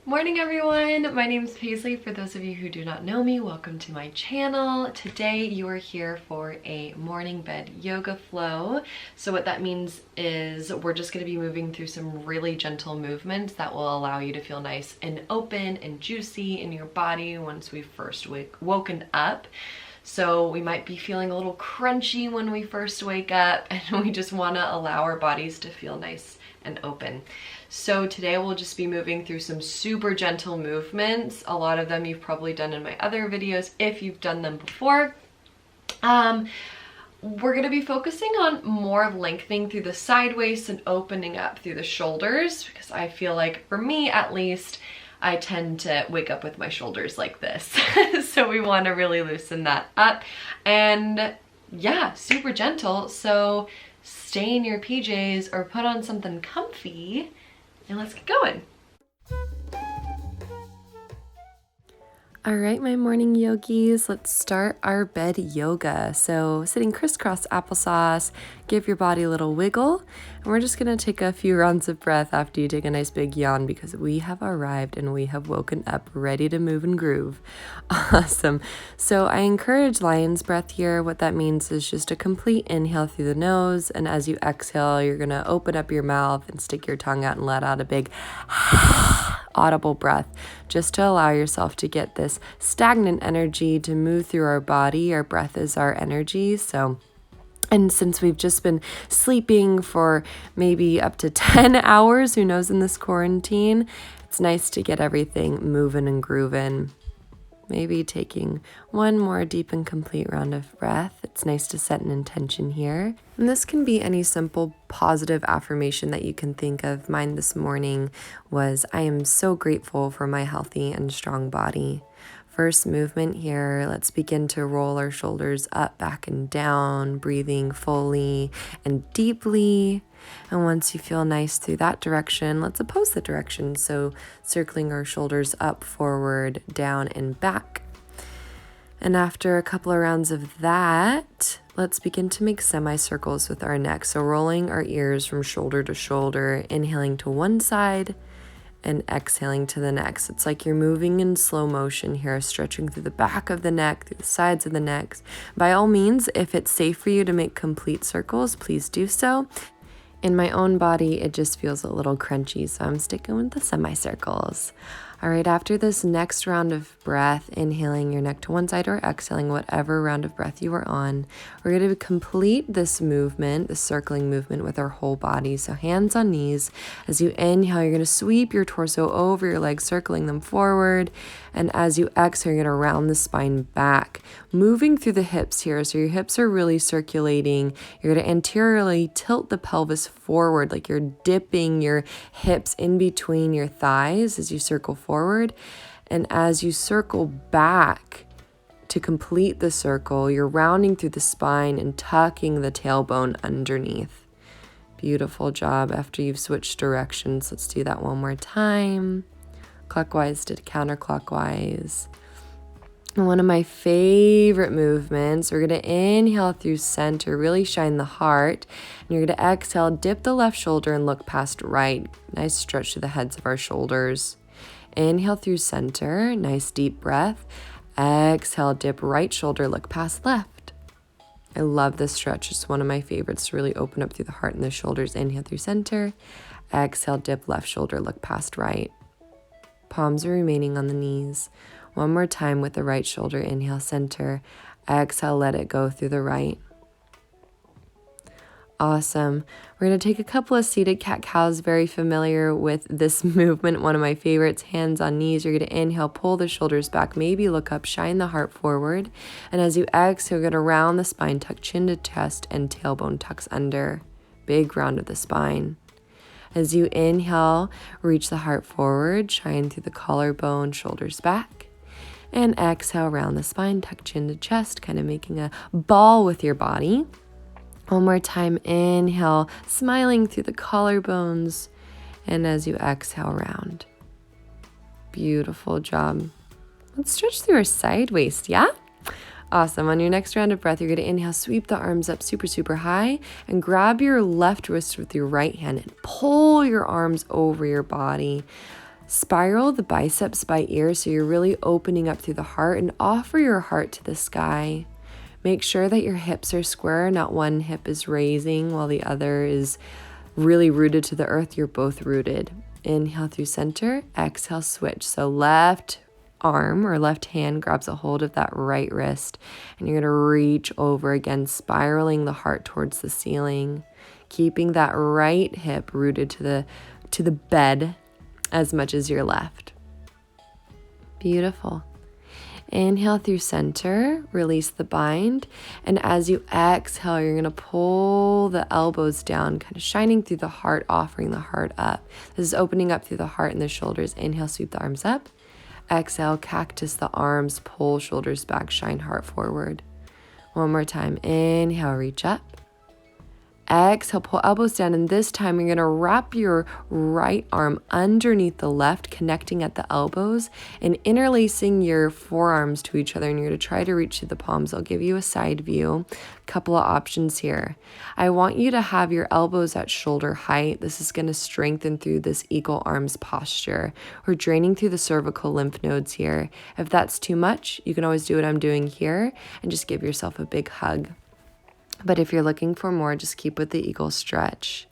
Morning everyone, my name is Paisley. For those of you who do not know me, welcome to my channel. Today you are here for a morning bed yoga flow. So what that means is we're just going to be moving through some really gentle movements that will allow you to feel nice and open and juicy in your body once we've first woken up. So we might be feeling a little crunchy when we first wake up, and we just want to allow our bodies to feel nice and open. So today we'll just be moving through some super gentle movements. A lot of them you've probably done in my other videos if you've done them before. We're going to be focusing on more of lengthening through the side waist and opening up through the shoulders, because I feel like, for me at least, I tend to wake up with my shoulders like this. So we want to really loosen that up. And yeah, super gentle. So stay in your PJs or put on something comfy and let's get going. All right, my morning yogis, let's start our bed yoga. So sitting crisscross applesauce, give your body a little wiggle. And we're just gonna take a few rounds of breath after you take a nice big yawn, because we have arrived and we have woken up ready to move and groove. Awesome. So I encourage lion's breath here. What that means is just a complete inhale through the nose. And as you exhale, you're gonna open up your mouth and stick your tongue out and let out a big audible breath, just to allow yourself to get this stagnant energy to move through our body. Our breath is our energy. And since we've just been sleeping for maybe up to 10 hours, who knows, in this quarantine, it's nice to get everything moving and grooving. Maybe taking one more deep and complete round of breath. It's nice to set an intention here. And this can be any simple positive affirmation that you can think of. Mine this morning was, I am so grateful for my healthy and strong body. First movement here, let's begin to roll our shoulders up, back, and down, breathing fully and deeply. And once you feel nice through that direction, let's oppose the direction. So circling our shoulders up, forward, down, and back. And after a couple of rounds of that, let's begin to make semicircles with our neck. So rolling our ears from shoulder to shoulder, inhaling to one side and exhaling to the next. It's like you're moving in slow motion here, stretching through the back of the neck, through the sides of the neck. By all means, if it's safe for you to make complete circles, please do so. In my own body, it just feels a little crunchy, so I'm sticking with the semicircles. All right, after this next round of breath, inhaling your neck to one side or exhaling whatever round of breath you are on, we're going to complete this movement, the circling movement, with our whole body. So hands on knees. As you inhale, you're going to sweep your torso over your legs, circling them forward. And as you exhale, you're going to round the spine back, moving through the hips here. So your hips are really circulating. You're going to anteriorly tilt the pelvis forward, like you're dipping your hips in between your thighs as you circle forward. And as you circle back to complete the circle, you're rounding through the spine and tucking the tailbone underneath. Beautiful job. After you've switched directions, let's do that one more time. Clockwise to counterclockwise. And one of my favorite movements, we're going to inhale through center, really shine the heart. And you're going to exhale, dip the left shoulder and look past right. Nice stretch to the heads of our shoulders. Inhale through center, nice deep breath. Exhale, dip right shoulder, look past left. I love this stretch. It's one of my favorites to really open up through the heart and the shoulders. Inhale through center. Exhale, dip left shoulder, look past right. Palms are remaining on the knees. One more time with the right shoulder. Inhale, center. Exhale, let it go through the right. Awesome. We're going to take a couple of seated cat-cows, very familiar with this movement, one of my favorites. Hands on knees. You're going to inhale, pull the shoulders back, maybe look up, shine the heart forward. And as you exhale, you're going to round the spine, tuck chin to chest, and tailbone tucks under. Big round of the spine. As you inhale, reach the heart forward, shine through the collarbone, shoulders back. And exhale, round the spine, tuck chin to chest, kind of making a ball with your body. One more time, inhale, smiling through the collarbones. And as you exhale, round. Beautiful job. Let's stretch through our side waist, yeah? Awesome. On your next round of breath, you're going to inhale, sweep the arms up super, super high, and grab your left wrist with your right hand and pull your arms over your body. Spiral the biceps by ear so you're really opening up through the heart, and offer your heart to the sky. Make sure that your hips are square, not one hip is raising while the other is really rooted to the earth. You're both rooted. Inhale through center, exhale, switch. So left arm or left hand grabs a hold of that right wrist, and you're going to reach over again, spiraling the heart towards the ceiling, keeping that right hip rooted to the bed as much as your left. Beautiful. Inhale through center, release the bind, and as you exhale, you're going to pull the elbows down, kind of shining through the heart, offering the heart up. This is opening up through the heart and the shoulders. Inhale, sweep the arms up. Exhale, cactus the arms, pull shoulders back, shine heart forward. One more time. Inhale, reach up. Exhale, pull elbows down, and this time you're going to wrap your right arm underneath the left, connecting at the elbows and interlacing your forearms to each other, and you're going to try to reach through the palms. I'll give you a side view. Couple of options here. I want you to have your elbows at shoulder height. This is going to strengthen through this eagle arms posture. We're draining through the cervical lymph nodes here. If that's too much, you can always do what I'm doing here and just give yourself a big hug. But if you're looking for more, just keep with the eagle stretch.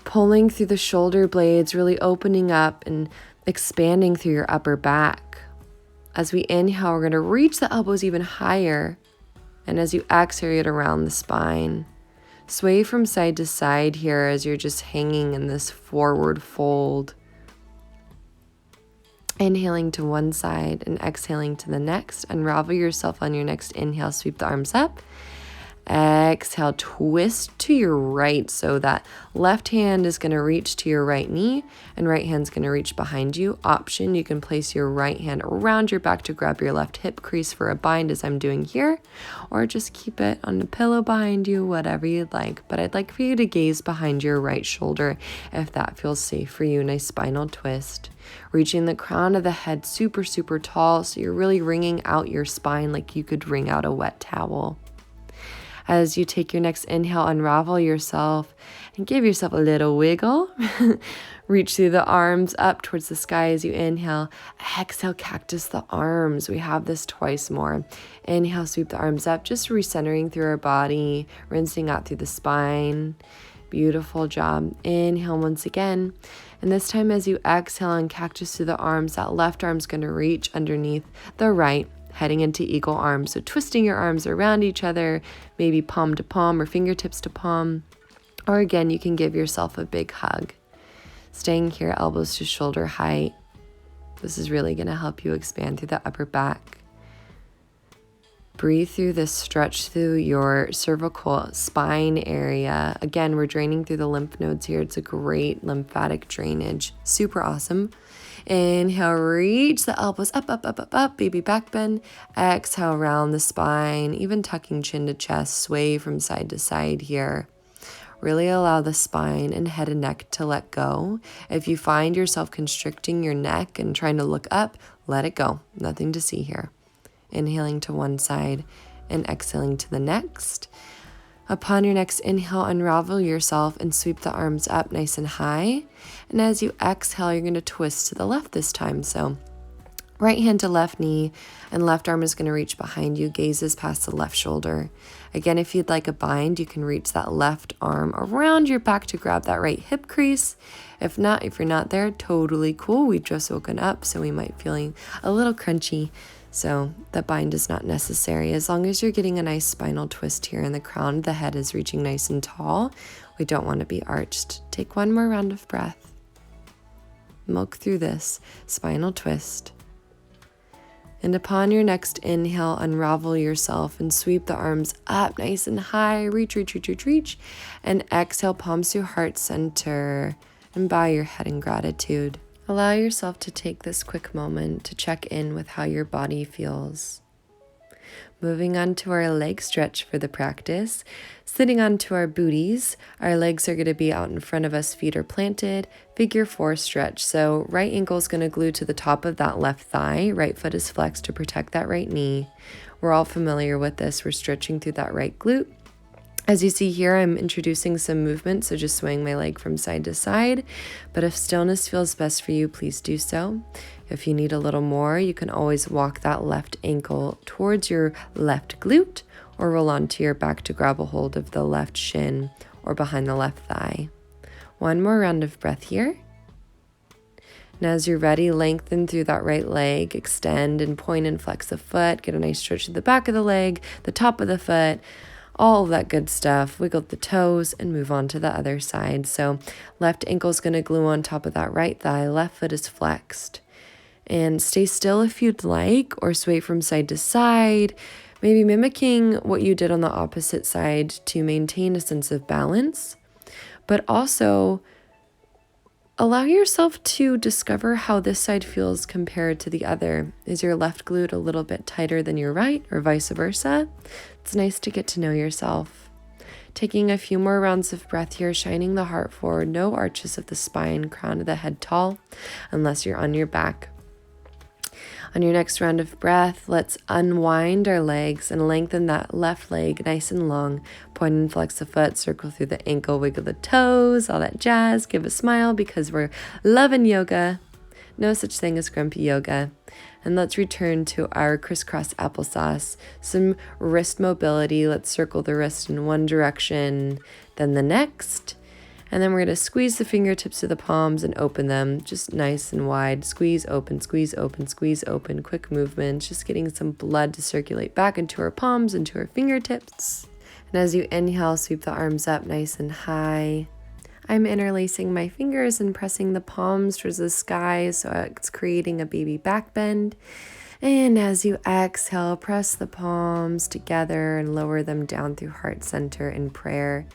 Pulling through the shoulder blades, really opening up and expanding through your upper back. As we inhale, we're going to reach the elbows even higher. And as you exhale it around the spine, sway from side to side here as you're just hanging in this forward fold. Inhaling to one side and exhaling to the next. Unravel yourself on your next inhale, sweep the arms up. Exhale, twist to your right so that left hand is going to reach to your right knee and right hand's going to reach behind you. Option, you can place your right hand around your back to grab your left hip crease for a bind as I'm doing here, or just keep it on the pillow behind you, whatever you'd like. But I'd like for you to gaze behind your right shoulder if that feels safe for you. Nice spinal twist. Reaching the crown of the head super, super tall so you're really wringing out your spine like you could wring out a wet towel. As you take your next inhale, unravel yourself and give yourself a little wiggle. Reach through the arms up towards the sky as you inhale. Exhale, cactus the arms. We have this twice more. Inhale, sweep the arms up, just recentering through our body, rinsing out through the spine. Beautiful job. Inhale once again. And this time as you exhale and cactus through the arms, that left arm's going to reach underneath the right, heading into eagle arms. So twisting your arms around each other, maybe palm to palm or fingertips to palm. Or again, you can give yourself a big hug. Staying here, elbows to shoulder height. This is really going to help you expand through the upper back. Breathe through this stretch through your cervical spine area. Again, we're draining through the lymph nodes here. It's a great lymphatic drainage. Super awesome. Inhale, reach the elbows up, up, up, up, up, baby back bend. Exhale, round the spine, even tucking chin to chest, sway from side to side here. Really allow the spine and head and neck to let go. If you find yourself constricting your neck and trying to look up, let it go. Nothing to see here. Inhaling to one side and exhaling to the next. Upon your next inhale, unravel yourself and sweep the arms up nice and high. And as you exhale, you're going to twist to the left this time. So right hand to left knee and left arm is going to reach behind you, gazes past the left shoulder. Again, if you'd like a bind, you can reach that left arm around your back to grab that right hip crease. If not, if you're not there, totally cool. We've just woken up, so we might be feeling a little crunchy. So the bind is not necessary. As long as you're getting a nice spinal twist here and the crown of the head is reaching nice and tall, we don't want to be arched. Take one more round of breath. Milk through this spinal twist. And upon your next inhale, unravel yourself and sweep the arms up nice and high. Reach, reach, reach, reach, reach. And exhale, palms to heart center and bow your head in gratitude. Allow yourself to take this quick moment to check in with how your body feels. Moving on to our leg stretch for the practice. Sitting onto our booties, our legs are going to be out in front of us, feet are planted, figure 4 stretch. So right ankle is going to glue to the top of that left thigh, right foot is flexed to protect that right knee. We're all familiar with this. We're stretching through that right glute. As you see here, I'm introducing some movement, so just swaying my leg from side to side. But if stillness feels best for you, please do so. If you need a little more, you can always walk that left ankle towards your left glute or roll onto your back to grab a hold of the left shin or behind the left thigh. One more round of breath here. And as you're ready, lengthen through that right leg, extend and point and flex the foot, get a nice stretch to the back of the leg, the top of the foot, all of that good stuff. Wiggle the toes and move on to the other side. So left ankle is going to glue on top of that right thigh, left foot is flexed. And stay still if you'd like, or sway from side to side, maybe mimicking what you did on the opposite side to maintain a sense of balance, but also allow yourself to discover how this side feels compared to the other. Is your left glute a little bit tighter than your right, or vice versa? It's nice to get to know yourself. Taking a few more rounds of breath here, shining the heart forward, no arches of the spine, crown of the head tall, unless you're on your back. On your next round of breath, let's unwind our legs and lengthen that left leg nice and long. Point and flex the foot, circle through the ankle, wiggle the toes, all that jazz. Give a smile because we're loving yoga. No such thing as grumpy yoga. And let's return to our crisscross applesauce. Some wrist mobility. Let's circle the wrist in one direction, then the next. And then we're going to squeeze the fingertips of the palms and open them just nice and wide. Squeeze, open, squeeze, open, squeeze, open. Quick movements, just getting some blood to circulate back into our palms, into our fingertips. And as you inhale, sweep the arms up nice and high. I'm interlacing my fingers and pressing the palms towards the sky, so it's creating a baby back bend. And as you exhale, press the palms together and lower them down through heart center in prayer.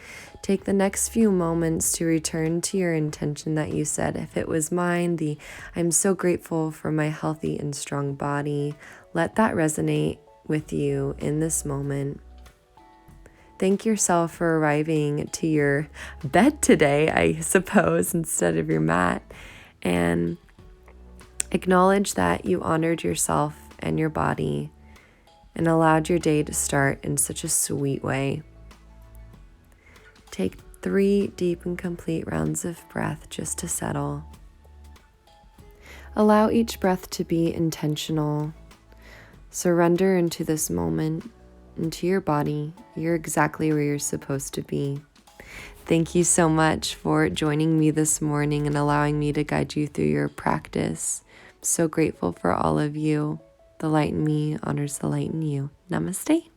Take the next few moments to return to your intention that you said. If it was mine, I'm so grateful for my healthy and strong body. Let that resonate with you in this moment. Thank yourself for arriving to your bed today, I suppose, instead of your mat. And acknowledge that you honored yourself and your body and allowed your day to start in such a sweet way. Take 3 deep and complete rounds of breath just to settle. Allow each breath to be intentional. Surrender into this moment, into your body. You're exactly where you're supposed to be. Thank you so much for joining me this morning and allowing me to guide you through your practice. I'm so grateful for all of you. The light in me honors the light in you. Namaste.